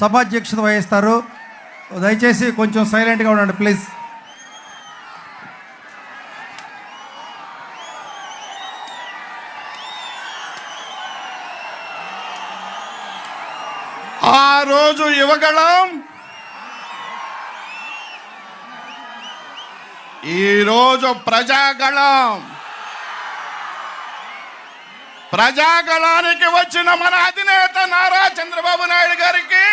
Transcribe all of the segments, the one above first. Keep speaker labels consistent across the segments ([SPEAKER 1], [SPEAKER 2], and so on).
[SPEAKER 1] సభాధ్యక్షత వహిస్తారు. దయచేసి కొంచెం సైలెంట్గా ఉండండి ప్లీజ్.
[SPEAKER 2] ఆ రోజు యువగళం, ఈరోజు ప్రజాగళం. ప్రజాగళానికి వచ్చిన మన అధినేత నారా చంద్రబాబు నాయుడు గారికి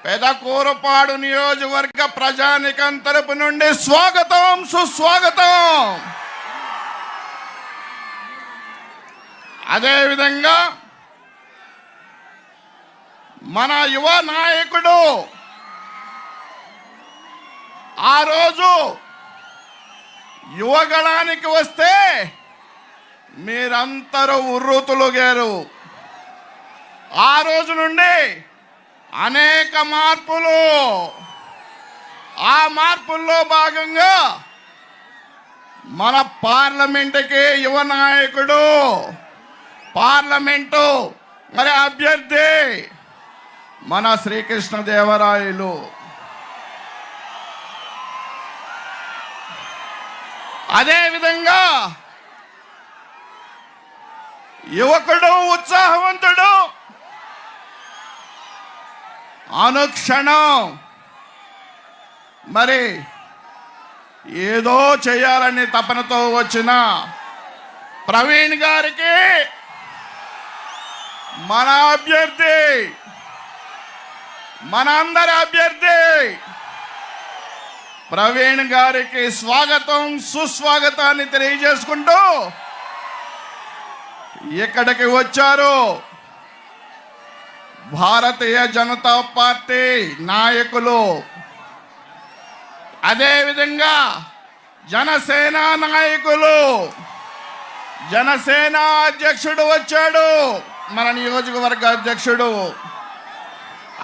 [SPEAKER 2] పెదకూరపాడు నియోజకవర్గ ప్రజానికం తరపు నుండి స్వాగతం, సుస్వాగతం. అదేవిధంగా మన యువ నాయకుడు ఆ రోజు యువగళానికి వస్తే మీరందరూ ఉర్రూతులుగారు. ఆ రోజు నుండి అనేక మార్పులు. ఆ మార్పుల్లో భాగంగా మన పార్లమెంటుకి యువ నాయకుడు, పార్లమెంటు మరి అభ్యర్థి మన శ్రీకృష్ణదేవరాయలు. అదేవిధంగా యువకుడు, ఉత్సాహవంతుడు, అనుక్షణం మరి ఏదో చేయాలని తపనతో వచ్చిన ప్రవీణ్ గారికి మన అభ్యర్థి, మనందరి అభ్యర్థి ప్రవీణ్ గారికి స్వాగతం, సుస్వాగతాన్ని తెలియజేసుకుంటూ ఇక్కడికి వచ్చారు భారతీయ జనతా పార్టీ నాయకులు. అదేవిధంగా జనసేన నాయకులు, జనసేన అధ్యక్షుడు వచ్చాడు, మన నియోజకవర్గ అధ్యక్షుడు.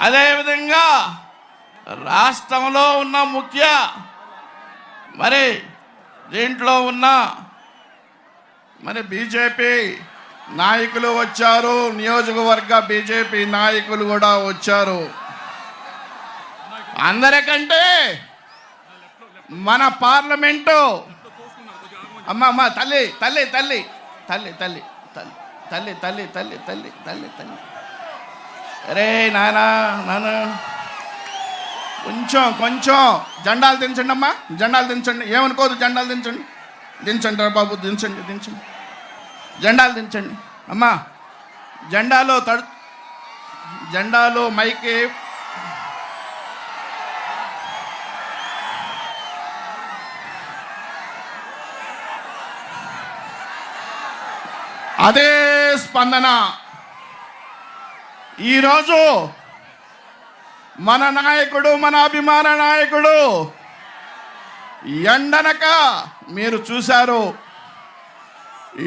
[SPEAKER 2] అదేవిధంగా రాష్ట్రంలో ఉన్న ముఖ్య మరి దీంట్లో ఉన్న మరి బీజేపీ నాయకులు వచ్చారు, నియోజకవర్గ బీజేపీ నాయకులు కూడా వచ్చారు. అందరికంటే మన పార్లమెంటు అమ్మ తల్లి తల్లి తల్లి తల్లి తల్లి తల్లి తల్లి తల్లి తల్లి తల్లి తల్లి అరే నాన్న కొంచెం జెండాలు దించండి అమ్మా, జెండాలు దించండి, ఏమనుకోదు, జెండాలు దించండి, దించండి రా బాబు, దించండి దించండి, జెండాలు దించండి అమ్మా. జెండాలు మైకి అదే స్పందన. ఈరోజు మన నాయకుడు, మన అభిమాన నాయకుడు ఎండనక మీరు చూశారు.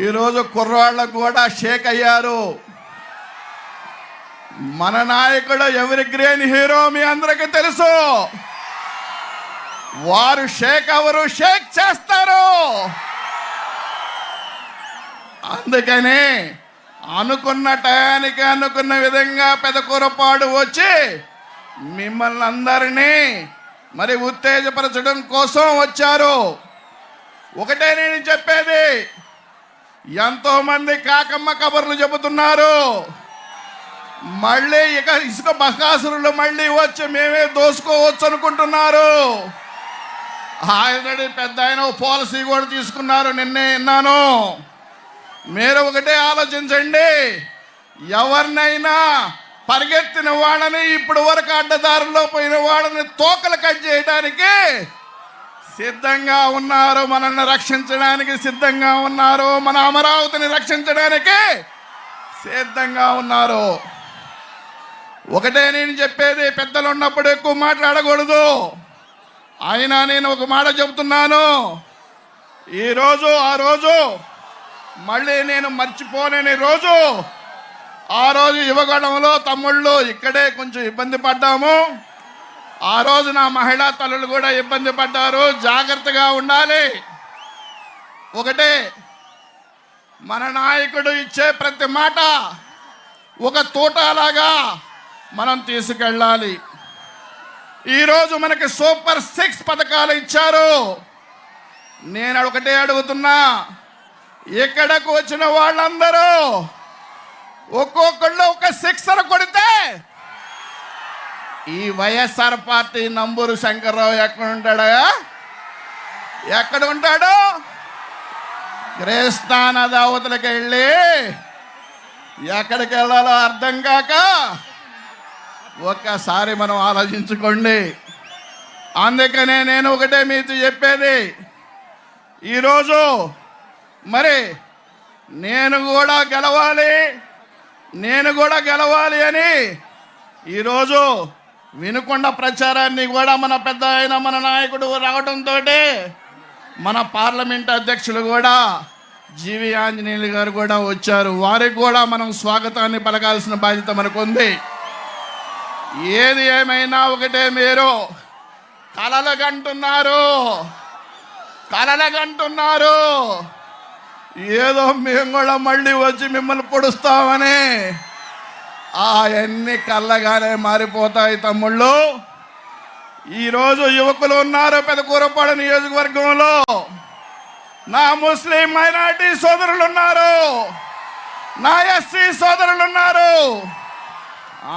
[SPEAKER 2] ఈరోజు కుర్రాళ్ళకు కూడా షేక్ అయ్యారు. మన నాయకుడు ఎవరి గ్రేన్ హీరో మీ అందరికీ తెలుసు. వారు షేక్ అవరు, షేక్ చేస్తారు. అందుకని అనుకున్న టయానికి అనుకున్న విధంగా పెదకూరపాడు వచ్చి మిమ్మల్ని అందరినీ మరి ఉత్తేజపరచడం కోసం వచ్చారు. ఒకటే నేను చెప్పేది, ఎంతో మంది కాకమ్మ కబుర్లు చెబుతున్నారు. మళ్ళీ ఇసుక బకాసురులు మళ్ళీ వచ్చి మేమే దోసుకోవచ్చు అనుకుంటున్నారు. ఆల్రెడీ పెద్ద ఆయన పాలసీ కూడా తీసుకున్నారు, నిన్నే విన్నాను. మీరు ఒకటే ఆలోచించండి, ఎవరినైనా పరిగెత్తిన వాళ్ళని, ఇప్పుడు వరకు అడ్డదారుల్లో పోయిన వాళ్ళని తోకలు కట్ చేయడానికి సిద్ధంగా ఉన్నారు. మనల్ని రక్షించడానికి సిద్ధంగా ఉన్నారు. మన అమరావతిని రక్షించడానికి సిద్ధంగా ఉన్నారు. ఒకటే నేను చెప్పేది, పెద్దలు ఉన్నప్పుడు ఎక్కువ మాట్లాడకూడదు. అయినా నేను ఒక మాట చెబుతున్నాను. ఈరోజు ఆ రోజు మళ్ళీ నేను మర్చిపోలేని రోజు. ఆ రోజు యువగణంలో తమ్ముళ్ళు ఇక్కడే కొంచెం ఇబ్బంది పడ్డాము. ఆ రోజు నా మహిళా తల్లులు కూడా ఇబ్బంది పడ్డారు. జాగ్రత్తగా ఉండాలి. ఒకటే, మన నాయకుడు ఇచ్చే ప్రతి మాట ఒక తోటలాగా మనం తీసుకెళ్ళాలి. ఈరోజు మనకి సూపర్ 6 పథకాలు ఇచ్చారు. నేను ఒకటే అడుగుతున్నా, ఇక్కడకు వచ్చిన వాళ్ళందరూ ఒక్కొక్కళ్ళు ఒక 6 కొడితే ఈ వైఎస్ఆర్ పార్టీ నంబూరు శంకర్రావు ఎక్కడ ఉంటాడా? ఎక్కడ ఉంటాడు? కృష్ణానది అవతలకి వెళ్ళి ఎక్కడికి వెళ్ళాలో అర్థం కాక ఒక్కసారి మనం ఆలోచించుకోండి. అందుకనే నేను ఒకటే మీతో చెప్పేది, ఈరోజు మరి నేను కూడా గెలవాలి అని ఈరోజు వినుకొండ ప్రచారాన్ని కూడా మన పెద్ద ఆయన మన నాయకుడు రావడంతో మన పార్లమెంట్ అధ్యక్షులు కూడా జీవి ఆంజనేయులు గారు కూడా వచ్చారు. వారికి కూడా మనం స్వాగతాన్ని పలకాల్సిన బాధ్యత మనకు ఉంది. ఏది ఏమైనా ఒకటే, మీరు కలలుగంటున్నారు ఏదో మేము కూడా మళ్ళీ వచ్చి మిమ్మల్ని పొడుస్తామని. అవన్నీ కళ్ళగానే మారిపోతాయి తమ్ముళ్ళు. ఈరోజు యువకులు ఉన్నారు పెదకూరపాడు నియోజకవర్గంలో, నా ముస్లిం మైనారిటీ సోదరులు ఉన్నారు, నా ఎస్సీ సోదరులు ఉన్నారు,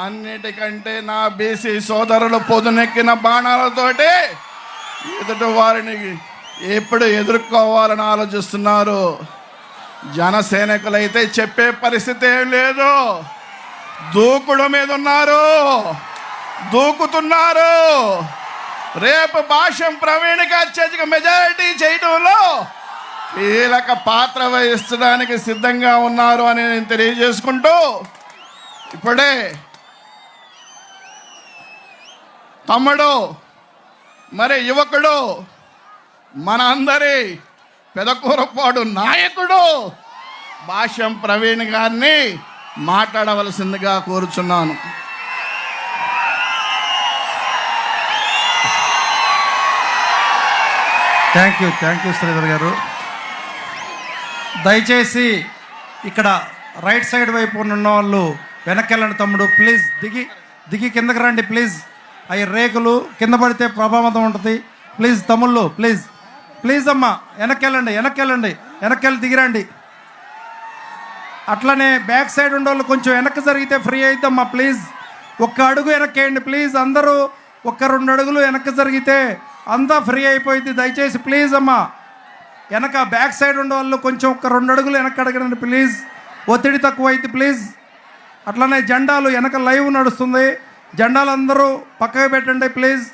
[SPEAKER 2] అన్నిటికంటే నా బీసీ సోదరులు పొదునెక్కిన బాణాలతోటి ఎదుటి వారిని ఎప్పుడు ఎదుర్కోవాలని ఆలోచిస్తున్నారు. జనసైనికులైతే చెప్పే పరిస్థితి ఏం లేదు, దూకుడు మీద ఉన్నారు, దూకుతున్నారు. రేపు భాష్యం ప్రవీణ్కి అత్యధిక మెజారిటీ చేయడంలో కీలక పాత్ర వహించడానికి సిద్ధంగా ఉన్నారు అని నేను తెలియజేసుకుంటూ, ఇప్పుడే తమ్ముడు మరి యువకుడు మన అందరి పెదకూరపాడు నాయకుడు భాష్యం ప్రవీణ్ గారిని మాట్లాడవలసిందిగా కోరుచున్నాను.
[SPEAKER 1] థ్యాంక్ యూ శ్రీధర్ గారు. దయచేసి ఇక్కడ రైట్ సైడ్ వైపు ఉన్న వాళ్ళు వెనక్కి వెళ్ళండి. తమ్ముడు ప్లీజ్ దిగి కిందకి రండి ప్లీజ్. అవి రేకులు కింద పడితే ప్రభావితం ఉంటుంది. ప్లీజ్ తమ్ముళ్ళు ప్లీజ్ అమ్మా వెనక్కి వెళ్ళి దిగిరండి. అట్లనే బ్యాక్ సైడ్ ఉండే వాళ్ళు కొంచెం వెనక్కి జరిగితే ఫ్రీ అవుతామ్మా ప్లీజ్. ఒక్క అడుగు వెనక్కేయండి ప్లీజ్. అందరూ 1-2 అడుగులు వెనక్కి జరిగితే అంతా ఫ్రీ అయిపోయింది. దయచేసి ప్లీజ్ అమ్మా వెనక బ్యాక్ సైడ్ ఉండే వాళ్ళు కొంచెం 1-2 అడుగులు వెనక్కి అడగండి ప్లీజ్. ఒత్తిడి తక్కువ అయితే ప్లీజ్. అట్లనే జెండాలు వెనక లైవ్ నడుస్తుంది, జెండాలందరూ పక్కకు పెట్టండి ప్లీజ్.